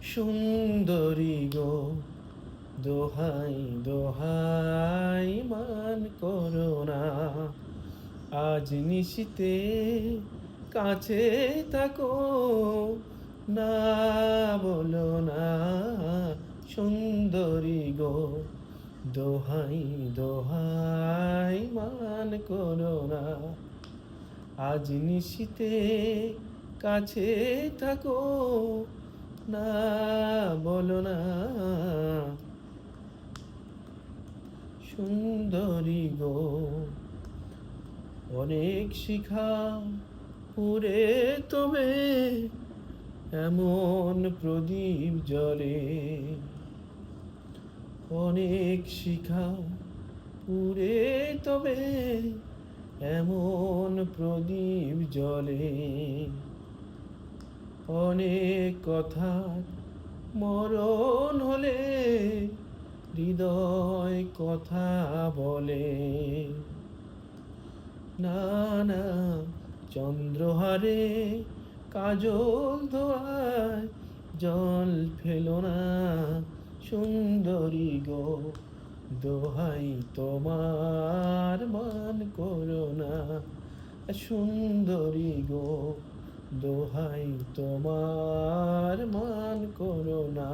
সুন্দরী গো, দোহাই দোহাই মান করো না। আজ নিশিতে কাছে থাকো, না বলো না। সুন্দরী গো, দোহাই দোহাই মান করো না। আজ নিশিতে কাছে থাকো, না বলো না। সুন্দরী গো, অনেক শিখা পুরে তবে এমন প্রদীপ জ্বলে। অনেক শিখা পুরে তবে এমন প্রদীপ জ্বলে। অনেক কথা মরণ হলে হৃদয় কথা বলে। না না, চন্দ্রহারে কাজল ধোয়ায় জল ফেলো না। সুন্দরী গো, দোহাই তোমার মান করো না। সুন্দরী গো, দোহাই তোমার মান করো না।